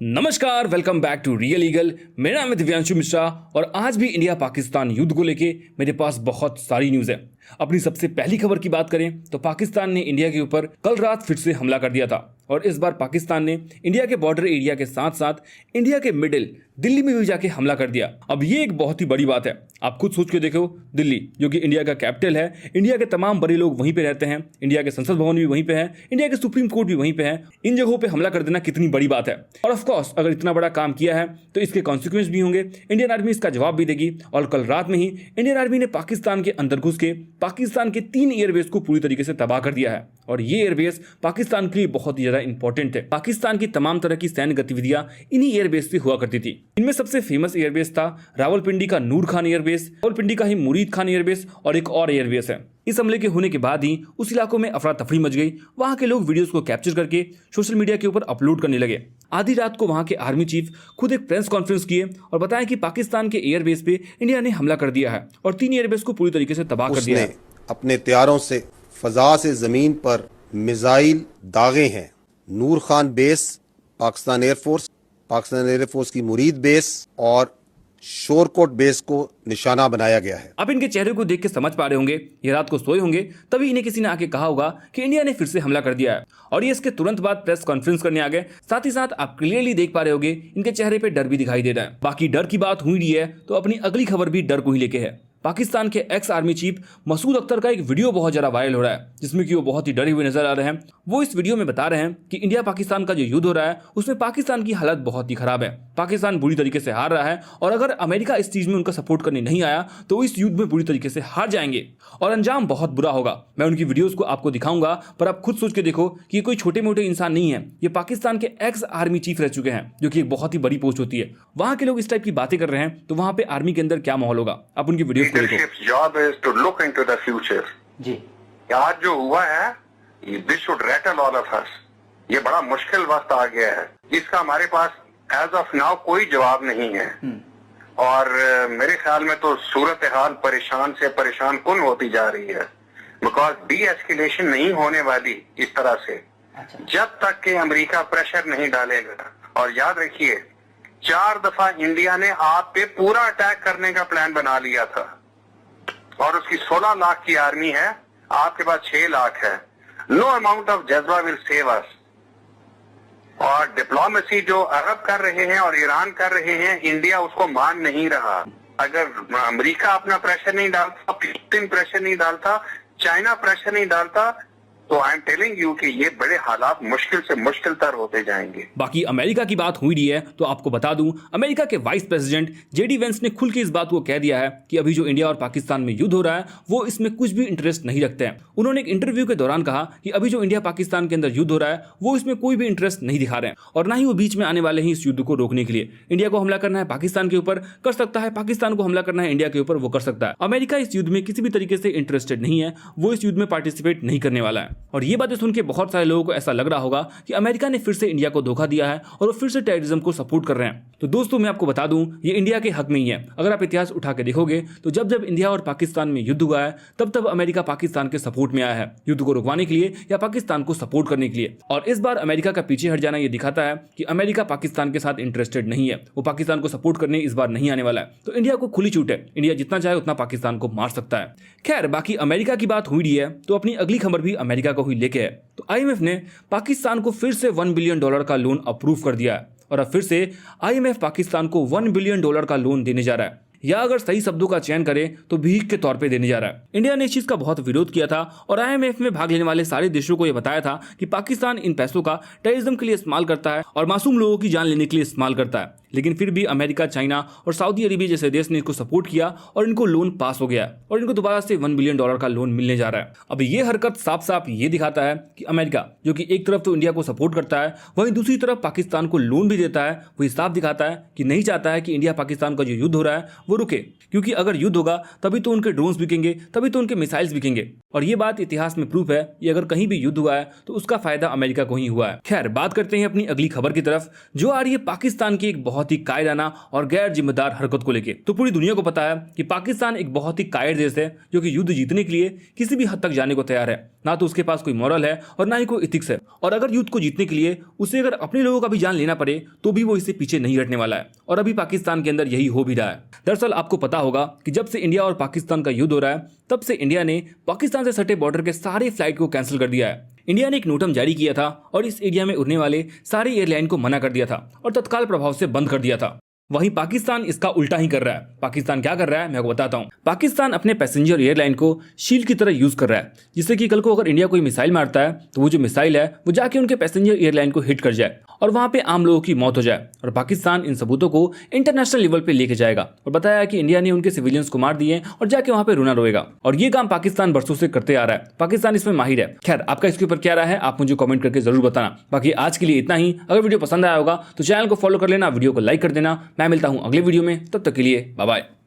नमस्कार, welcome back to real eagle. मेरा नाम है दिव्यांशु मिश्रा और आज भी इंडिया पाकिस्तान युद्ध को लेके मेरे पास बहुत सारी न्यूज़ है। अपनी सबसे पहली खबर की बात करें तो पाकिस्तान ने इंडिया के ऊपर कल रात फिर से हमला कर दिया था और इस बार पाकिस्तान ने इंडिया के बॉर्डर एरिया के साथ साथ इंडिया के मिडिल दिल्ली में भी जाके हमला कर दिया। अब ये एक बहुत ही बड़ी बात है। आप खुद सोच के देखो, दिल्ली जो कि इंडिया का कैपिटल है, इंडिया के तमाम बड़े लोग वहीं पे रहते हैं, इंडिया के संसद भवन भी वहीं पे है, इंडिया के सुप्रीम कोर्ट भी वहीं पे है। इन जगहों पे हमला कर देना कितनी बड़ी बात है। और ऑफ कोर्स अगर इतना बड़ा काम किया है तो इसके कॉन्सिक्वेंस भी होंगे। इंडियन आर्मी इसका जवाब भी देगी और कल रात में ही इंडियन आर्मी ने पाकिस्तान के अंदर घुस के पाकिस्तान के 3 एयरबेस को पूरी तरीके से तबाह कर दिया है। और ये एयरबेस पाकिस्तान के लिए बहुत ही ज्यादा इंपॉर्टेंट है। पाकिस्तान की तमाम तरह की सैन्य गतिविधियां इन्हीं एयरबेस से हुआ करती थी। इनमें सबसे फेमस एयरबेस था रावलपिंडी का नूर खान एयरबेस, रावलपिंडी का ही मुरीद खान एयरबेस और एक और एयरबेस है। इस हमले के होने के बाद ही उस इलाकों में अफरा तफरी मच गई। वहां के लोग वीडियोस को कैप्चर करके सोशल मीडिया के ऊपर अपलोड करने लगे। आधी रात को वहां के आर्मी चीफ खुद एक प्रेस कॉन्फ्रेंस किए और बताया कि पाकिस्तान के एयरबेस पे इंडिया ने हमला कर दिया है और 3 एयरबेस को पूरी तरीके से तबाह कर दिया है। अपने तैयारों से फजा से जमीन पर मिसाइल दागे हैं। नूर खान बेस पाकिस्तान एयरफोर्स की मुरीद बेस और शोरकोट बेस को निशाना बनाया गया है। अब इनके चेहरे को देख के समझ पा रहे होंगे, ये रात को सोए होंगे, तभी इन्हें किसी ने आके कहा होगा कि इंडिया ने फिर से हमला कर दिया है। और ये इसके तुरंत बाद प्रेस कॉन्फ्रेंस करने आ गए। साथ ही साथ आप क्लियरली देख पा रहे होंगे इनके चेहरे पे डर भी दिखाई दे रहा है। बाकी डर की बात हुई रही है तो अपनी अगली खबर भी डर को ही लेके है। पाकिस्तान के ex army chief Masood Akhtar का एक वीडियो बहुत ज्यादा वायरल हो रहा है जिसमें कि वो बहुत ही डरे हुए नजर आ रहे हैं। वो इस वीडियो में बता रहे हैं कि इंडिया पाकिस्तान का जो युद्ध हो रहा है उसमें पाकिस्तान की हालत बहुत ही खराब है। पाकिस्तान बुरी तरीके से हार रहा है और अगर अमेरिका इस चीज में उनका सपोर्ट करने नहीं आया तो इस युद्ध में बुरी तरीके से हार जाएंगे और अंजाम बहुत बुरा होगा। मैं उनकी वीडियोस को आपको दिखाऊंगा, पर आप खुद सोच के देखो कि ये कोई छोटे मोटे इंसान नहीं है। ये पाकिस्तान के एक्स आर्मी चीफ रह चुके हैं, जो कि एक बहुत ही बड़ी पोस्ट होती है। वहां के लोग इस टाइप की बातें कर रहे हैं तो वहां पे आर्मी के अंदर क्या माहौल होगा, आप उनकी वीडियोस को देखो। is to look into the future. जी आज जो हुआ है this should rattle all of us. ये बड़ा मुश्किल वक्त आ गया है, इसका हमारे पास as of now कोई जवाब नहीं है। और मेरे ख्याल में तो सूरत हाल परेशान से परेशान कुन होती जा रही है, बिकॉज डी एस्केलेशन नहीं होने वाली इस तरह से जब तक कि अमेरिका प्रेशर नहीं डालेगा। और याद रखिए 4 दफा इंडिया ने आप पे पूरा अटैक करने का प्लान बना लिया था और उसकी 16 लाख की आर्मी है, आपके पास 6 लाख है। नो अमाउंट ऑफ जज्बा विल सेव अस। और डिप्लोमेसी जो अरब कर रहे हैं और ईरान कर रहे हैं, इंडिया उसको मान नहीं रहा। अगर अमेरिका अपना प्रेशर नहीं डालता, फिलिस्तीन प्रेशर नहीं डालता, चाइना प्रेशर नहीं डालता, तो आई एम टेलिंग यू कि ये बड़े हालात मुश्किल से मुश्किल तर होते जाएंगे। बाकी अमेरिका की बात हुई रही है तो आपको बता दूं, अमेरिका के वाइस प्रेसिडेंट जेडी वेंस ने खुल के इस बात को कह दिया है कि अभी जो इंडिया और पाकिस्तान में युद्ध हो रहा है वो इसमें कुछ भी इंटरेस्ट नहीं रखते हैं। उन्होंने एक इंटरव्यू के दौरान कहा कि अभी जो इंडिया पाकिस्तान के अंदर युद्ध हो रहा है वो इसमें कोई भी इंटरेस्ट नहीं दिखा रहे हैं और ना ही वो बीच में आने वाले हैं इस युद्ध को रोकने के लिए। इंडिया को हमला करना है पाकिस्तान के ऊपर कर सकता है, पाकिस्तान को हमला करना है इंडिया के ऊपर वो कर सकता है। अमेरिका इस युद्ध में किसी भी तरीके से इंटरेस्टेड नहीं है, वो इस युद्ध में पार्टिसिपेट नहीं करने वाला है। और ये बातें सुनकर बहुत सारे लोगों को ऐसा लग रहा होगा कि अमेरिका ने फिर से इंडिया को धोखा दिया है और वो फिर से टेररिज्म को सपोर्ट कर रहे हैं। तो दोस्तों मैं आपको बता दूं, ये इंडिया के हक में ही है। अगर आप इतिहास उठा के देखोगे तो जब जब इंडिया और पाकिस्तान में युद्ध हुआ है तब तब अमेरिका पाकिस्तान के सपोर्ट में आया है, युद्ध को रुकवाने के लिए या पाकिस्तान को सपोर्ट करने के लिए। और इस बार अमेरिका का पीछे हट जाना यह दिखाता है कि अमेरिका पाकिस्तान के साथ इंटरेस्टेड नहीं है, वो पाकिस्तान को सपोर्ट करने इस बार नहीं आने वाला है। तो इंडिया को खुली छूट है, इंडिया जितना चाहे उतना पाकिस्तान को मार सकता है। खैर बाकी अमेरिका की बात हुई रही है तो अपनी अगली खबर भी अमेरिका को ही लेके है। तो IMF ने पाकिस्तान को फिर से $1 बिलियन का लोन अप्रूव कर दिया है और अब फिर से IMF पाकिस्तान को $1 बिलियन का लोन देने जा रहा है, या अगर सही शब्दों का चयन करें तो भीख के तौर पे देने जा रहा है। इंडिया ने इस चीज का बहुत विरोध किया था और IMF में भाग लेने वाले सारे देशों को यह बताया था कि पाकिस्तान इन पैसों का टेररिज्म के लिए इस्तेमाल करता है और मासूम लोगों की जान लेने के लिए इस्तेमाल करता है। लेकिन फिर भी अमेरिका, चाइना और सऊदी अरेबिया जैसे देश ने इसको सपोर्ट किया और इनको लोन पास हो गया और इनको दोबारा से $1 बिलियन का लोन मिलने जा रहा है। अब ये हरकत साफ साफ ये दिखाता है कि अमेरिका जो कि एक तरफ तो इंडिया को सपोर्ट करता है वहीं दूसरी तरफ पाकिस्तान को लोन भी देता है, वो साफ दिखाता है कि नहीं चाहता है कि इंडिया पाकिस्तान का जो युद्ध हो रहा है वो रुके, क्योंकि अगर युद्ध होगा तभी तो उनके ड्रोन्स बिकेंगे, तभी तो उनके मिसाइल्स बिकेंगे। और ये बात इतिहास में प्रूफ है कि अगर कहीं भी युद्ध हुआ है तो उसका फायदा अमेरिका को ही हुआ है। खैर बात करते हैं अपनी अगली खबर की तरफ, जो आ रही है पाकिस्तान की एक बहुत बहुत ही कायराना और गैर जिम्मेदार हरकत को लेकर। तो पूरी दुनिया को पता है कि पाकिस्तान एक बहुत ही कायर देश है जो कि युद्ध जीतने के लिए किसी भी हद तक जाने को तैयार है। ना तो उसके पास कोई मॉरल है और ना ही कोई इथिक्स है, और अगर युद्ध को जीतने के लिए उसे अगर अपने लोगों का भी जान लेना पड़े तो भी वो इससे पीछे नहीं हटने वाला है। और अभी पाकिस्तान के अंदर यही हो भी रहा है। दरअसल आपको पता होगा कि जब से इंडिया और पाकिस्तान का युद्ध हो रहा है तब से इंडिया ने पाकिस्तान से सटे बॉर्डर के सारे फ्लाइट को कैंसिल कर दिया है। इंडिया ने एक नोटम जारी किया था और इस एरिया में उड़ने वाले सारे एयरलाइन को मना कर दिया था और तत्काल प्रभाव से बंद कर दिया था। वहीं पाकिस्तान इसका उल्टा ही कर रहा है। पाकिस्तान क्या कर रहा है मैं आपको बताता हूं। पाकिस्तान अपने पैसेंजर एयरलाइन को शील्ड की तरह यूज कर रहा है, जिससे कि कल को अगर इंडिया कोई मिसाइल मारता है तो वो जो मिसाइल है वो जाके उनके पैसेंजर एयरलाइन को हिट कर जाए और वहां पे आम लोगों की मौत हो जाए। और पाकिस्तान इन सबूतों को इंटरनेशनल लेवल पे लेके जाएगा और बताया कि इंडिया ने उनके सिविलियंस को मार दिए और जाके वहां पे रोना रोएगा। और ये काम पाकिस्तान बरसों से करते आ रहा है। पाकिस्तान इसमें माहिर है। खैर, आपका इसके ऊपर क्या राय है आप मुझे कमेंट करके जरूर बताना। बाकी आज के लिए इतना ही। अगर वीडियो पसंद आया होगा तो चैनल को फॉलो कर लेना, वीडियो को लाइक कर देना। मैं मिलता हूं अगले वीडियो में, तब तक के लिए बाय बाय।